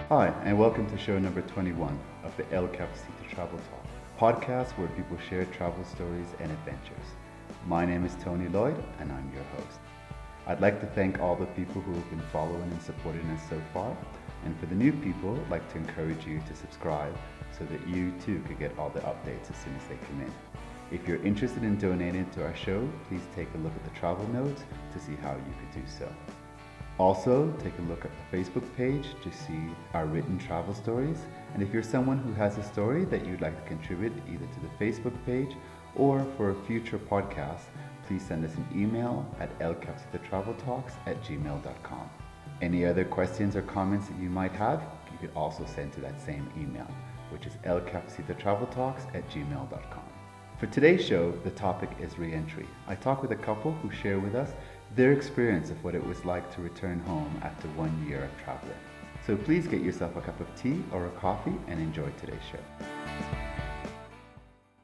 Hi, and welcome to show number 21 of the Cafecito Travel Talk, podcast where people share travel stories and adventures. My name is Tony Lloyd, and I'm your host. I'd like to thank all the people who have been following and supporting us so far, and for the new people, I'd like to encourage you to subscribe so that you too could get all the updates as soon as they come in. If you're interested in donating to our show, please take a look at the travel notes to see how you could do so. Also, take a look at the Facebook page to see our written travel stories. And if you're someone who has a story that you'd like to contribute either to the Facebook page or for a future podcast, please send us an email at elcafecitotraveltalks@gmail.com. Any other questions or comments that you might have, you could also send to that same email, which is elcafecitotraveltalks@gmail.com. For today's show, the topic is re-entry. I talk with a couple who share with us their experience of what it was like to return home after 1 year of traveling. So please get yourself a cup of tea or a coffee and enjoy today's show.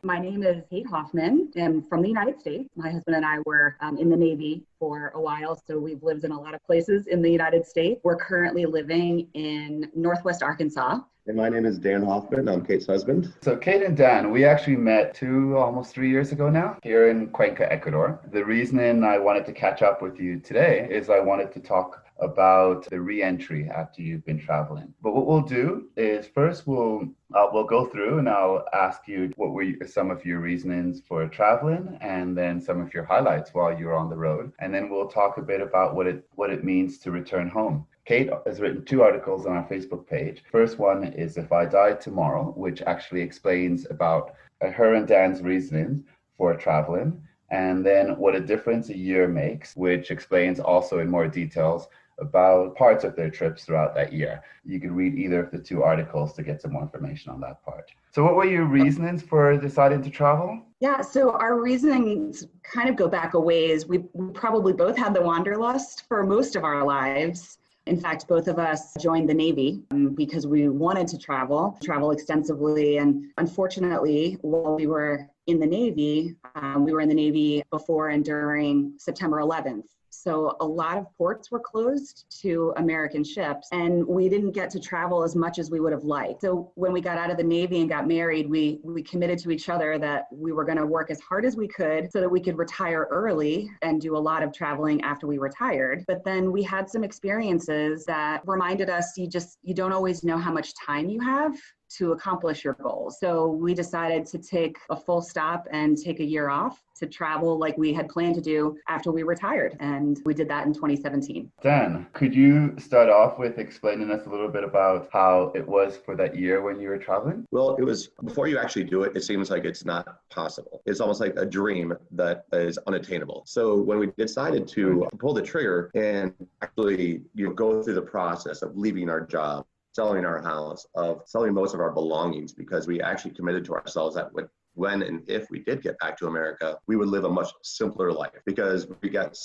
My name is Dan Hoffman. I'm from the United States. My husband and I were in the Navy for a while, so we've lived in a lot of places in the United States. We're currently living in Northwest Arkansas. And my name is Dan Hoffman. I'm Kate's husband. So Kate and Dan, we actually met almost 3 years ago now, here in Cuenca, Ecuador. The reason I wanted to catch up with you today is I wanted to talk about the re-entry after you've been traveling. But what we'll do is first we'll go through and I'll ask you what were some of your reasonings for traveling and then some of your highlights while you're on the road. And then we'll talk a bit about what it means to return home. Kate has written 2 articles on our Facebook page. First one is If I Die Tomorrow, which actually explains about her and Dan's reasonings for traveling, and then what a difference a year makes, which explains also in more details about parts of their trips throughout that year. You can read either of the 2 articles to get some more information on that part. So what were your reasonings for deciding to travel? Yeah, so our reasonings kind of go back a ways. We probably both had the wanderlust for most of our lives. In fact, both of us joined the Navy because we wanted to travel extensively. And unfortunately, while we were in the Navy, we were in the Navy before and during September 11th. So a lot of ports were closed to American ships, and we didn't get to travel as much as we would have liked. So when we got out of the Navy and got married, we committed to each other that we were going to work as hard as we could so that we could retire early and do a lot of traveling after we retired. But then we had some experiences that reminded us you don't always know how much time you have to accomplish your goals. So we decided to take a full stop and take a year off to travel like we had planned to do after we retired. And we did that in 2017. Dan, could you start off with explaining us a little bit about how it was for that year when you were traveling? Well, it was before you actually do it, it seems like it's not possible. It's almost like a dream that is unattainable. So when we decided to pull the trigger and actually go through the process of leaving our job, selling our house, of selling most of our belongings, because we actually committed to ourselves that when and if we did get back to America, we would live a much simpler life, because we got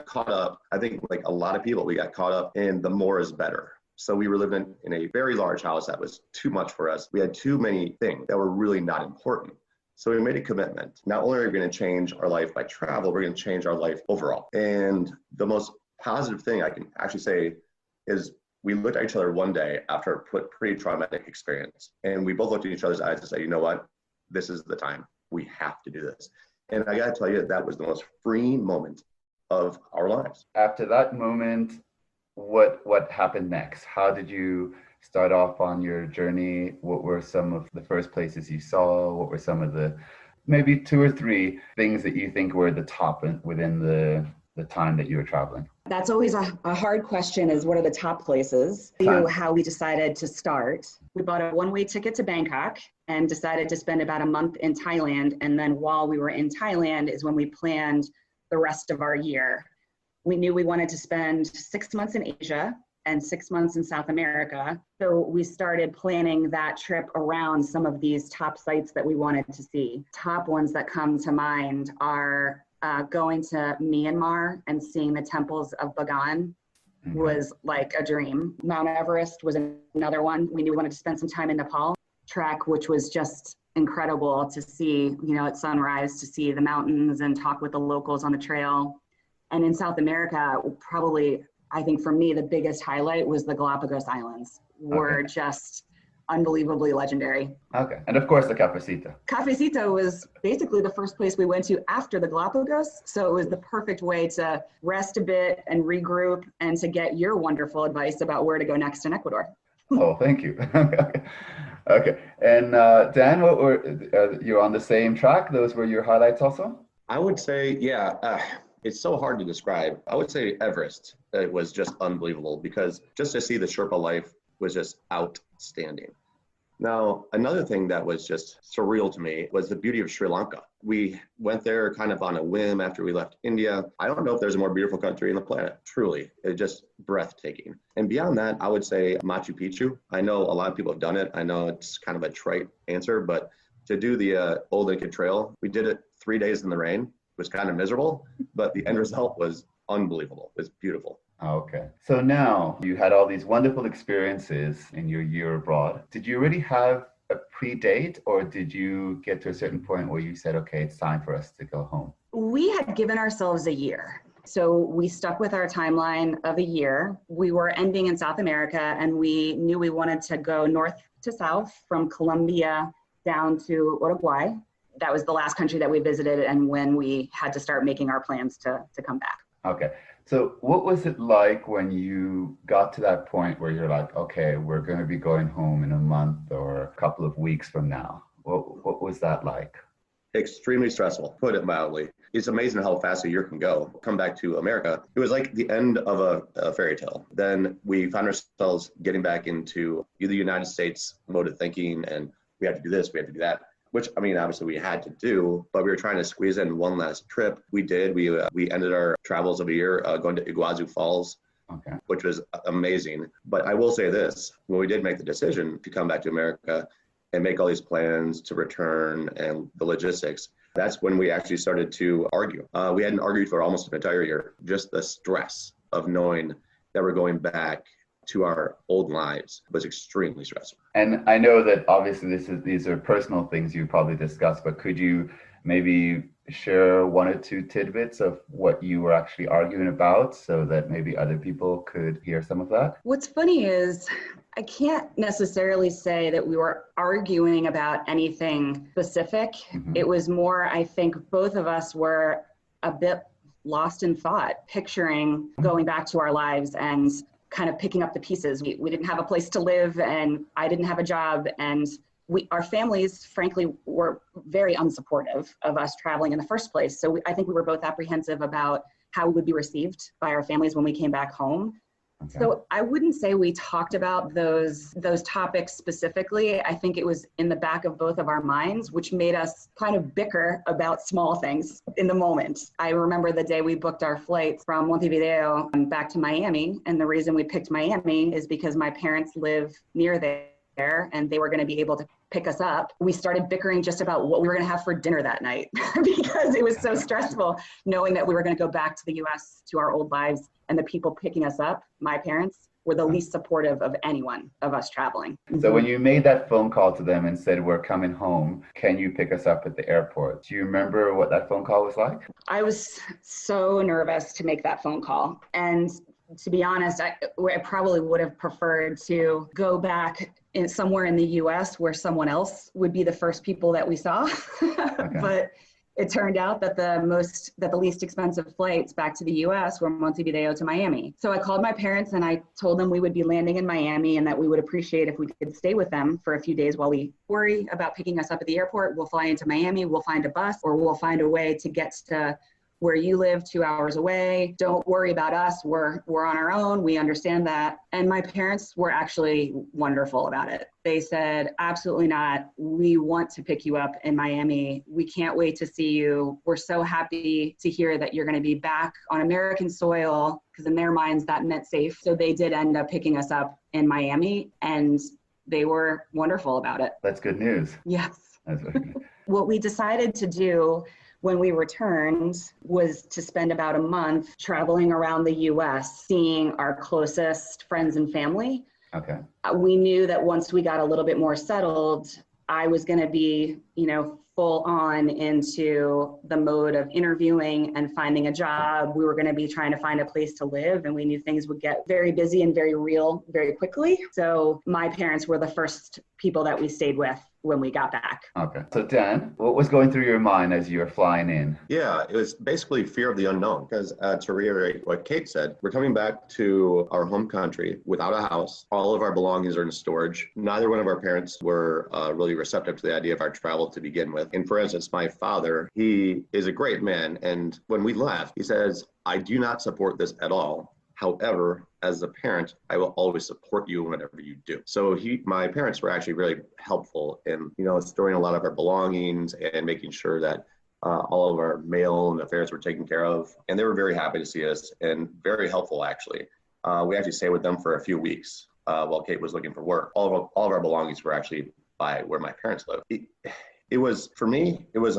caught up. I think like a lot of people, we got caught up in the more is better. So we were living in a very large house that was too much for us. We had too many things that were really not important. So we made a commitment. Not only are we going to change our life by travel, we're going to change our life overall. And the most positive thing I can actually say is we looked at each other one day after a pretty traumatic experience, and we both looked at each other's eyes and said, you know what, this is the time. We have to do this. And I got to tell you, that was the most freeing moment of our lives. After that moment, what happened next? How did you start off on your journey? What were some of the first places you saw? What were some of the maybe 2 or 3 things that you think were the top within the time that you were traveling? That's always a hard question, is what are the top places? How we decided to start. We bought a one-way ticket to Bangkok and decided to spend about a month in Thailand. And then while we were in Thailand is when we planned the rest of our year. We knew we wanted to spend 6 months in Asia and 6 months in South America. So we started planning that trip around some of these top sites that we wanted to see. Top ones that come to mind are going to Myanmar and seeing the temples of Bagan was like a dream. Mount Everest was another one. We knew we wanted to spend some time in Nepal. Trek, which was just incredible to see, at sunrise, to see the mountains and talk with the locals on the trail. And in South America, probably I think for me, the biggest highlight was the Galapagos Islands were just unbelievably legendary. Okay. And of course, the Cafecito. Cafecito was basically the first place we went to after the Galapagos. So it was the perfect way to rest a bit and regroup and to get your wonderful advice about where to go next in Ecuador. Oh, thank you. Okay. And Dan, what were you're on the same track? Those were your highlights also? I would say, it's so hard to describe. I would say Everest. It was just unbelievable because just to see the Sherpa life was just outstanding. Now, another thing that was just surreal to me was the beauty of Sri Lanka. We went there kind of on a whim after we left India. I don't know if there's a more beautiful country on the planet, truly. It's just breathtaking. And beyond that, I would say Machu Picchu. I know a lot of people have done it. I know it's kind of a trite answer, but to do the Old Inca Trail, we did it 3 days in the rain. It was kind of miserable, but the end result was unbelievable. It was beautiful. Okay. So now you had all these wonderful experiences in your year abroad. Did you already have a pre-date, or did you get to a certain point where you said, okay, it's time for us to go home? We had given ourselves a year. So we stuck with our timeline of a year. We were ending in South America, and we knew we wanted to go north to south from Colombia down to Uruguay. That was the last country that we visited and when we had to start making our plans to come back. Okay. So what was it like when you got to that point where you're like, okay, we're going to be going home in a month or a couple of weeks from now? What was that like? Extremely stressful, put it mildly. It's amazing how fast a year can go. Come back to America, it was like the end of a fairy tale. Then we found ourselves getting back into the United States mode of thinking, and we have to do this, we have to do that. Which, I mean, obviously we had to do, but we were trying to squeeze in one last trip. We did. We ended our travels of a year going to Iguazu Falls, which was amazing. But I will say this, when we did make the decision to come back to America and make all these plans to return and the logistics, that's when we actually started to argue. We hadn't argued for almost an entire year. Just the stress of knowing that we're going back to our old lives was extremely stressful. And I know that obviously these are personal things you probably discussed, but could you maybe share one or two tidbits of what you were actually arguing about so that maybe other people could hear some of that? What's funny is I can't necessarily say that we were arguing about anything specific. Mm-hmm. It was more, I think both of us were a bit lost in thought, picturing going back to our lives and kind of picking up the pieces. We didn't have a place to live, and I didn't have a job, and our families, frankly, were very unsupportive of us traveling in the first place. So I think we were both apprehensive about how we would be received by our families when we came back home. Okay. So I wouldn't say we talked about those topics specifically. I think it was in the back of both of our minds, which made us kind of bicker about small things in the moment. I remember the day we booked our flight from Montevideo back to Miami. And the reason we picked Miami is because my parents live near there and they were going to be able to pick us up. We started bickering just about what we were going to have for dinner that night because it was so stressful knowing that we were going to go back to the US to our old lives, and the people picking us up, my parents, were the least supportive of anyone of us traveling. So when you made that phone call to them and said, we're coming home, can you pick us up at the airport? Do you remember what that phone call was like? I was so nervous to make that phone call. And to be honest, I probably would have preferred to go back somewhere in the US where someone else would be the first people that we saw. Okay. But it turned out that the least expensive flights back to the US were Montevideo to Miami. So I called my parents and I told them we would be landing in Miami and that we would appreciate if we could stay with them for a few days while we worry about picking us up at the airport. We'll fly into Miami, we'll find a bus, or we'll find a way to get to where you live 2 hours away. Don't worry about us. We're on our own. We understand that. And my parents were actually wonderful about it. They said, absolutely not. We want to pick you up in Miami. We can't wait to see you. We're so happy to hear that you're going to be back on American soil, because in their minds that meant safe. So they did end up picking us up in Miami, and they were wonderful about it. That's good news. Yes. That's very good. What we decided to do when we returned was to spend about a month traveling around the US, seeing our closest friends and family. Okay. We knew that once we got a little bit more settled, I was going to be, full on into the mode of interviewing and finding a job. We were going to be trying to find a place to live, and we knew things would get very busy and very real very quickly. So my parents were the first people that we stayed with when we got back. Okay. So Dan, what was going through your mind as you were flying in? Yeah, it was basically fear of the unknown because to reiterate what Kate said, we're coming back to our home country without a house. All of our belongings are in storage. Neither one of our parents were really receptive to the idea of our travel to begin with. And for instance, my father, he is a great man. And when we left, he says, I do not support this at all. However, as a parent, I will always support you in whatever you do. So my parents were actually really helpful in, storing a lot of our belongings and making sure that all of our mail and affairs were taken care of. And they were very happy to see us and very helpful, actually. We actually stayed with them for a few weeks while Kate was looking for work. All of our belongings were actually by where my parents lived. It was, for me, it was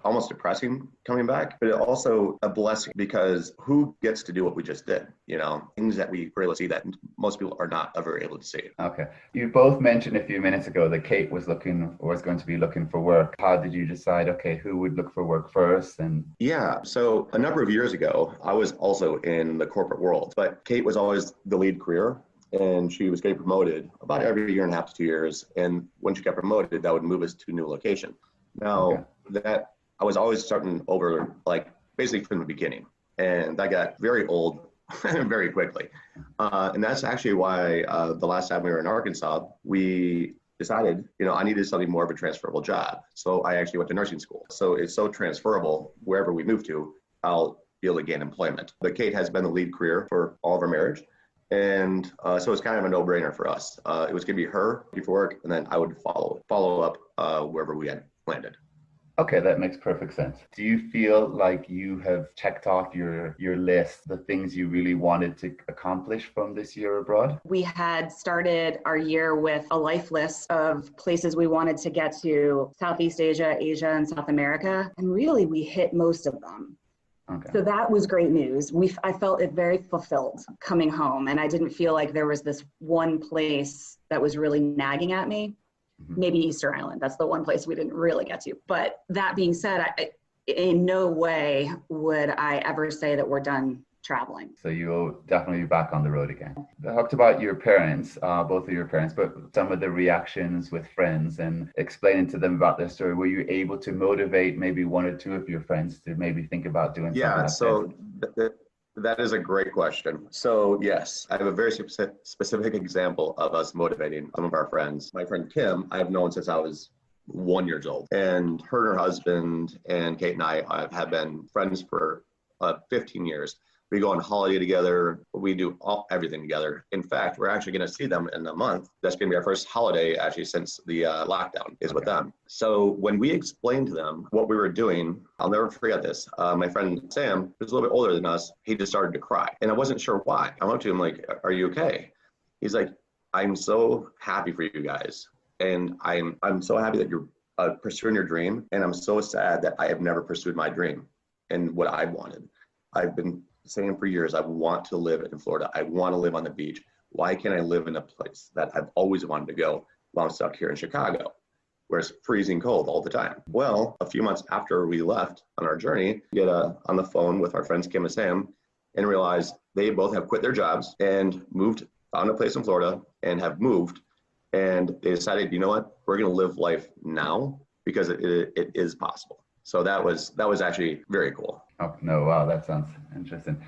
almost depressing coming back, but also a blessing because who gets to do what we just did? Things that we really see that most people are not ever able to see. Okay. You both mentioned a few minutes ago that Kate was going to be looking for work. How did you decide, okay, who would look for work first? Yeah. So a number of years ago, I was also in the corporate world, but Kate was always the lead career. And she was getting promoted about every year and a half to 2 years. And when she got promoted, that would move us to a new location. Now, that I was always starting over, like basically from the beginning. And that got very old very quickly. And that's actually why the last time we were in Arkansas, we decided, I needed something more of a transferable job. So I actually went to nursing school. So it's so transferable wherever we move to, I'll be able to gain employment. But Kate has been the lead career for all of our marriage. And so it's kind of a no-brainer for us. It was going to be her before work, and then I would follow up wherever we had landed. Okay, that makes perfect sense. Do you feel like you have checked off your list, the things you really wanted to accomplish from this year abroad? We had started our year with a life list of places we wanted to get to: Southeast Asia, Asia, and South America. And really, we hit most of them. Okay. So that was great news. I felt it very fulfilled coming home, and I didn't feel like there was this one place that was really nagging at me. Mm-hmm. Maybe Easter Island. That's the one place we didn't really get to. But that being said, in no way would I ever say that we're done traveling. So you'll definitely be back on the road again. I talked about your parents, both of your parents, but some of the reactions with friends and explaining to them about their story. Were you able to motivate maybe one or two of your friends to maybe think about doing something like so that is a great question. So yes, I have a very specific example of us motivating some of our friends. My friend Kim, I've known since I was 1 year old, and her husband and Kate and I have been friends for 15 years. We go on holiday together. We do everything together. In fact, we're actually going to see them in a month. That's going to be our first holiday actually since the lockdown is with them. So when we explained to them what we were doing, I'll never forget this. My friend Sam, who's a little bit older than us, he just started to cry. And I wasn't sure why. I went to him like, are you okay? He's like, I'm so happy for you guys. And I'm so happy that you're pursuing your dream. And I'm so sad that I have never pursued my dream and what I wanted. I've been saying for years, I want to live in Florida. I want to live on the beach. Why can't I live in a place that I've always wanted to go while I'm stuck here in Chicago, where it's freezing cold all the time? Well, a few months after we left on our journey, we get on the phone with our friends Kim and Sam and realize they both have quit their jobs and found a place in Florida and have moved. And they decided, you know what, we're going to live life now because it is possible. So that was actually very cool. Oh, no, wow, that sounds interesting.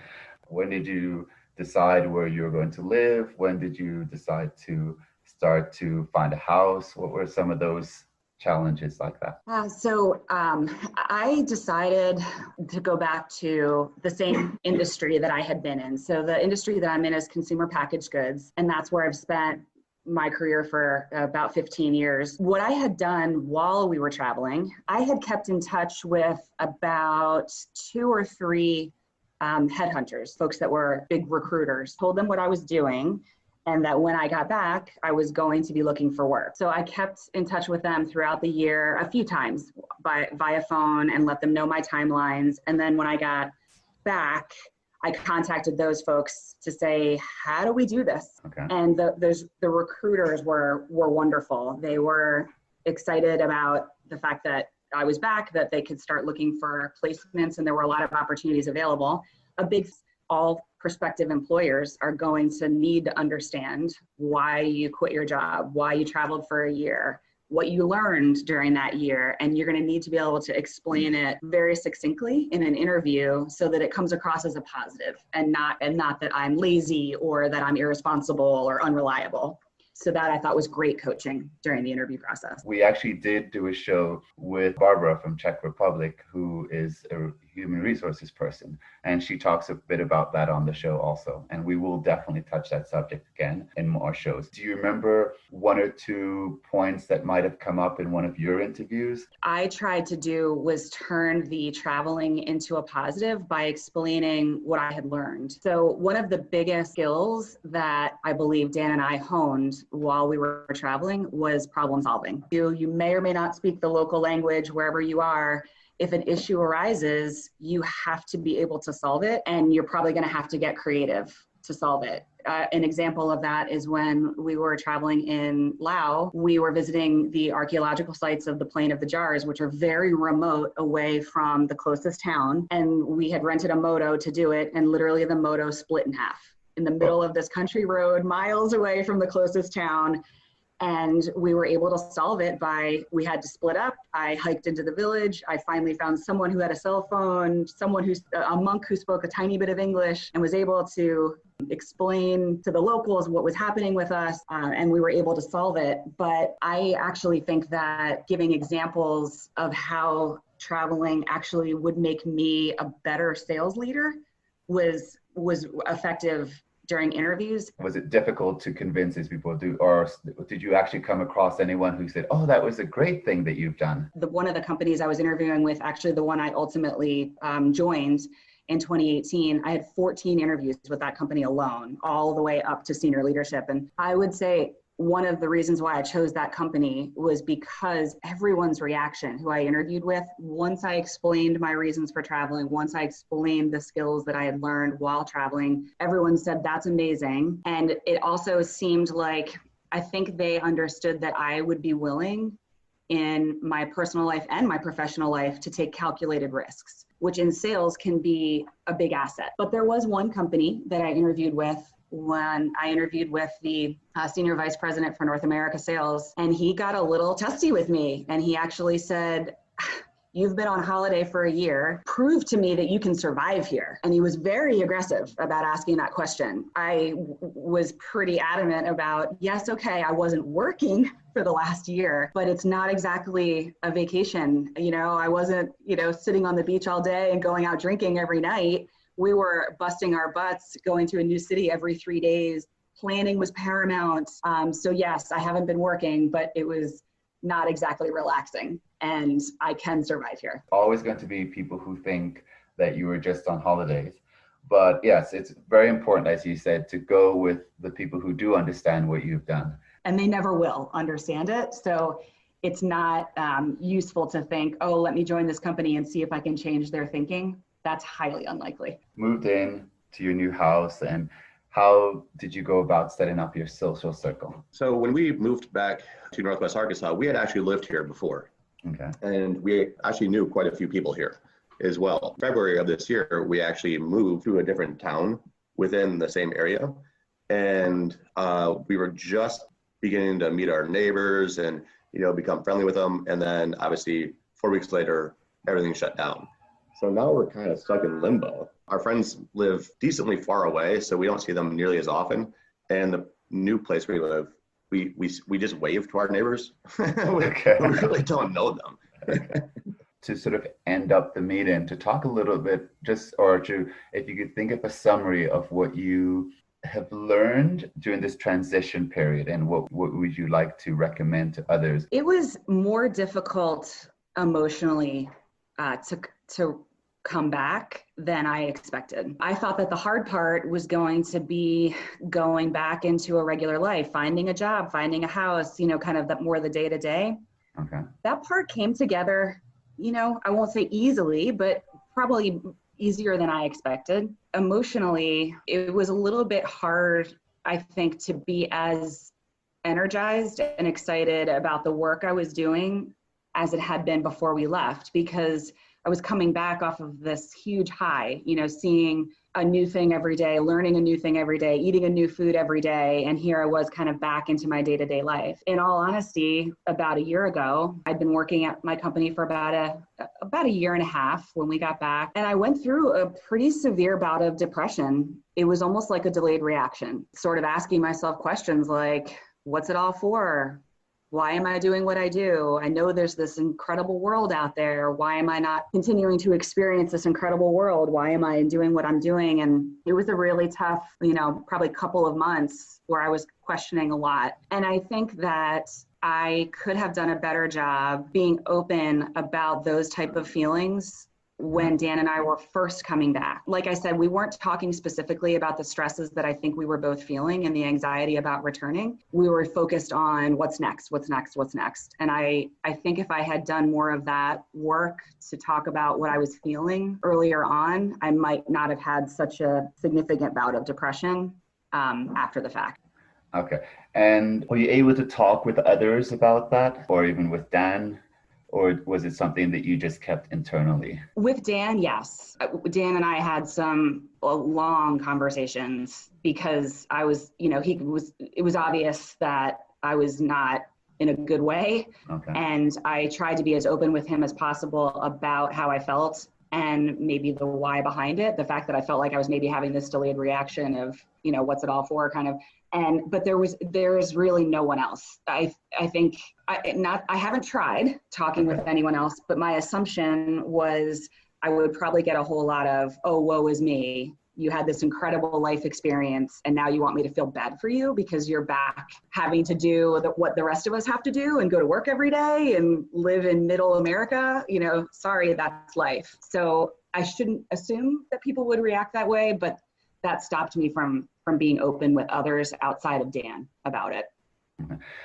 When did you decide where you were going to live? When did you decide to start to find a house? What were some of those challenges like that? I decided to go back to the same industry that I had been in. So the industry that I'm in is consumer packaged goods, and that's where I've spent my career for about 15 years. What I had done while we were traveling, I had kept in touch with about 2 or 3 headhunters, folks that were big recruiters, told them what I was doing and that when I got back, I was going to be looking for work. So I kept in touch with them throughout the year a few times via phone and let them know my timelines. And then when I got back, I contacted those folks to say, how do we do this? Okay. And the recruiters were wonderful. They were excited about the fact that I was back, that they could start looking for placements, and there were a lot of opportunities available. All prospective employers are going to need to understand why you quit your job, why you traveled for a year, what you learned during that year. And you're going to need to be able to explain it very succinctly in an interview so that it comes across as a positive and not that I'm lazy or that I'm irresponsible or unreliable. So that I thought was great coaching during the interview process. We actually did do a show with Barbara from Czech Republic, who is a human resources person. And she talks a bit about that on the show also. And we will definitely touch that subject again in more shows. Do you remember one or two points that might have come up in one of your interviews? I tried to do was turn the traveling into a positive by explaining what I had learned. So one of the biggest skills that I believe Dan and I honed while we were traveling was problem solving. You may or may not speak the local language wherever you are. If an issue arises, you have to be able to solve it, and you're probably going to have to get creative to solve it. An example of that is when we were traveling in Laos, we were visiting the archaeological sites of the Plain of the Jars, which are very remote away from the closest town. And we had rented a moto to do it, and literally the moto split in half in the middle of this country road, miles away from the closest town. And we were able to solve it we had to split up. I hiked into the village. I finally found someone who had a cell phone, a monk who spoke a tiny bit of English and was able to explain to the locals what was happening with us. And we were able to solve it. But I actually think that giving examples of how traveling actually would make me a better sales leader was effective during interviews. Was it difficult to convince these people or did you actually come across anyone who said, oh, that was a great thing that you've done? One of the companies I was interviewing with, actually the one I ultimately joined in 2018, I had 14 interviews with that company alone, all the way up to senior leadership. And I would say one of the reasons why I chose that company was because everyone's reaction who I interviewed with, once I explained my reasons for traveling, once I explained the skills that I had learned while traveling, everyone said, that's amazing. And it also seemed like, I think they understood that I would be willing in my personal life and my professional life to take calculated risks, which in sales can be a big asset. But there was one company that I interviewed with when I interviewed with the senior vice president for North America sales, and he got a little testy with me. And he actually said, you've been on holiday for a year, prove to me that you can survive here. And he was very aggressive about asking that question. I was pretty adamant about, yes, okay, I wasn't working for the last year, but it's not exactly a vacation. I wasn't, sitting on the beach all day and going out drinking every night. We were busting our butts, going to a new city every 3 days. Planning was paramount. So yes, I haven't been working, but it was not exactly relaxing, and I can survive here. Always going to be people who think that you were just on holidays. But yes, it's very important, as you said, to go with the people who do understand what you've done. And they never will understand it. So it's not useful to think, oh, let me join this company and see if I can change their thinking. That's highly unlikely. Moved in to your new house, and how did you go about setting up your social circle? So when we moved back to Northwest Arkansas, we had actually lived here before. Okay. And we actually knew quite a few people here as well. February of this year, we actually moved to a different town within the same area. And we were just beginning to meet our neighbors and, become friendly with them. And then obviously 4 weeks later, everything shut down. So now we're kind of stuck in limbo. Our friends live decently far away, so we don't see them nearly as often. And the new place we live, we just wave to our neighbors. we really don't know them. To sort of end up the meeting, to talk a little bit, if you could think of a summary of what you have learned during this transition period, and what would you like to recommend to others? It was more difficult emotionally to come back than I expected. I thought that the hard part was going to be going back into a regular life, finding a job, finding a house, kind of more the day to day. Okay. That part came together, I won't say easily, but probably easier than I expected. Emotionally, it was a little bit hard, I think, to be as energized and excited about the work I was doing as it had been before we left, because I was coming back off of this huge high, seeing a new thing every day, learning a new thing every day, eating a new food every day. And here I was kind of back into my day-to-day life. In all honesty, about a year ago, I'd been working at my company for about a year and a half when we got back. And I went through a pretty severe bout of depression. It was almost like a delayed reaction, sort of asking myself questions like, what's it all for? Why am I doing what I do? I know there's this incredible world out there. Why am I not continuing to experience this incredible world? Why am I doing what I'm doing? And it was a really tough, probably couple of months where I was questioning a lot. And I think that I could have done a better job being open about those type of feelings when Dan and I were first coming back. Like I said, we weren't talking specifically about the stresses that I think we were both feeling and the anxiety about returning. We were focused on what's next. And I think if I had done more of that work to talk about what I was feeling earlier on, I might not have had such a significant bout of depression after the fact. Okay. And were you able to talk with others about that, or even with Dan? Or was it something that you just kept internally? With Dan, yes. Dan and I had some long conversations because I was, it was obvious that I was not in a good way. Okay. And I tried to be as open with him as possible about how I felt and maybe the why behind it. The fact that I felt like I was maybe having this delayed reaction of, what's it all for kind of. But there is really no one else. I think I haven't tried talking with anyone else, but my assumption was I would probably get a whole lot of, oh, woe is me. You had this incredible life experience and now you want me to feel bad for you because you're back having to do what the rest of us have to do and go to work every day and live in middle America. Sorry, that's life. So I shouldn't assume that people would react that way, but that stopped me from being open with others outside of Dan about it.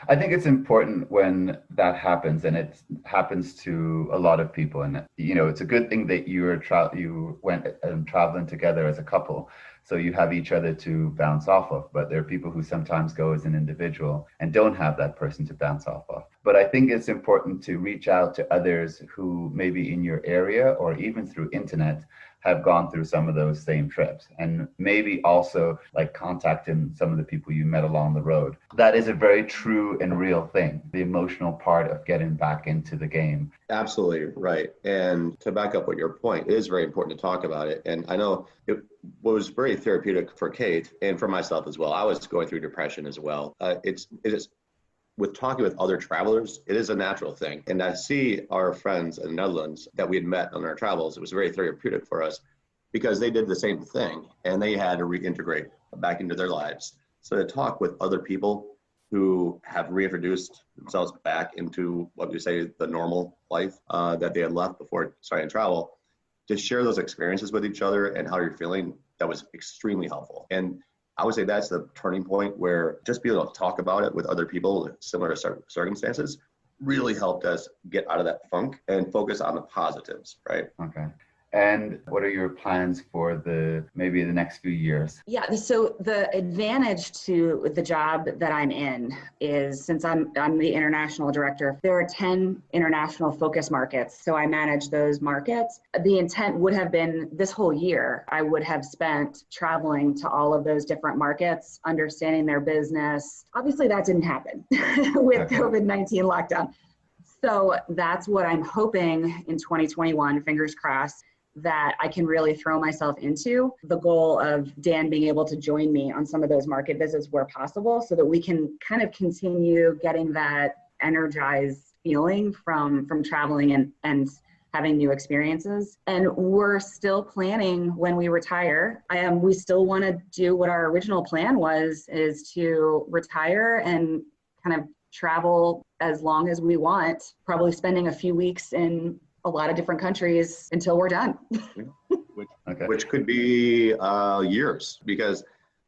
I think it's important when that happens, and it happens to a lot of people. And it's a good thing that you went traveling together as a couple, so you have each other to bounce off of. But there are people who sometimes go as an individual and don't have that person to bounce off of. But I think it's important to reach out to others who maybe in your area or even through internet have gone through some of those same trips, and maybe also like contacting some of the people you met along the road. That is a very true and real thing, the emotional part of getting back into the game. Absolutely right. And to back up what your point, it is very important to talk about it. And I know it was very therapeutic for Kate and for myself as well. I was going through depression as well. It is with talking with other travelers, it is a natural thing. And I see our friends in the Netherlands that we had met on our travels, it was very therapeutic for us because they did the same thing and they had to reintegrate back into their lives. So to talk with other people who have reintroduced themselves back into what we say the normal life that they had left before starting to travel, to share those experiences with each other and how you're feeling, that was extremely helpful. And I would say that's the turning point where just being able to talk about it with other people in similar circumstances really helped us get out of that funk and focus on the positives, right? Okay. And what are your plans for maybe the next few years? Yeah, so the advantage to the job that I'm in is, since I'm the international director, there are 10 international focus markets. So I manage those markets. The intent would have been this whole year, I would have spent traveling to all of those different markets, understanding their business. Obviously that didn't happen with COVID-19 lockdown. So that's what I'm hoping in 2021, fingers crossed, that I can really throw myself into. The goal of Dan being able to join me on some of those market visits where possible, so that we can kind of continue getting that energized feeling from traveling and having new experiences. And we're still planning when we retire. We still want to do what our original plan was, is to retire and kind of travel as long as we want, probably spending a few weeks in a lot of different countries until we're done. Which could be years, because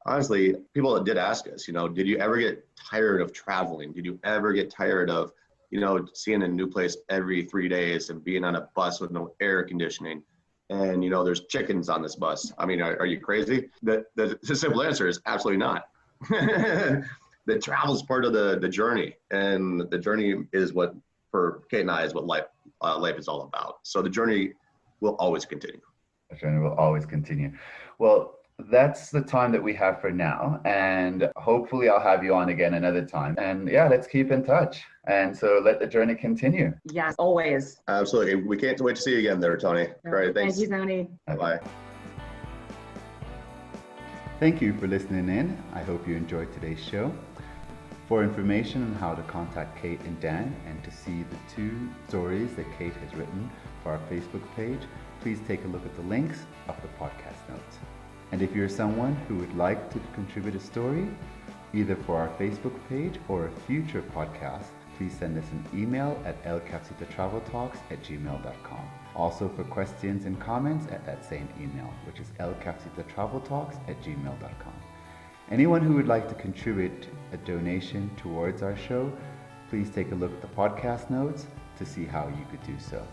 honestly, people did ask us, did you ever get tired of traveling? Did you ever get tired of, seeing a new place every 3 days and being on a bus with no air conditioning? And, there's chickens on this bus. I mean, are you crazy? The simple answer is absolutely not. The travel is part of the journey, and the journey is what, for Kate and I is what life is all about. So the journey will always continue. The journey will always continue. Well, that's the time that we have for now. And hopefully I'll have you on again another time. And yeah, let's keep in touch. And so let the journey continue. Yes, always. Absolutely. We can't wait to see you again there, Tony. Great. Thanks. Thank you, Tony. Bye. Thank you for listening in. I hope you enjoyed today's show. For information on how to contact Kate and Dan and to see the 2 stories that Kate has written for our Facebook page, please take a look at the links of the podcast notes. And if you're someone who would like to contribute a story, either for our Facebook page or a future podcast, please send us an email at elcafecitotraveltalks@gmail.com. Also for questions and comments at that same email, which is elcafecitotraveltalks@gmail.com. Anyone who would like to contribute a donation towards our show, please take a look at the podcast notes to see how you could do so.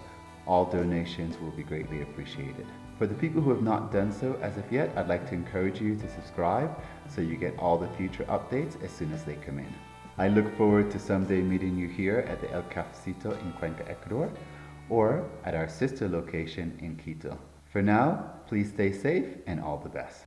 All donations will be greatly appreciated. For the people who have not done so as of yet, I'd like to encourage you to subscribe so you get all the future updates as soon as they come in. I look forward to someday meeting you here at the El Cafecito in Cuenca, Ecuador, or at our sister location in Quito. For now, please stay safe and all the best.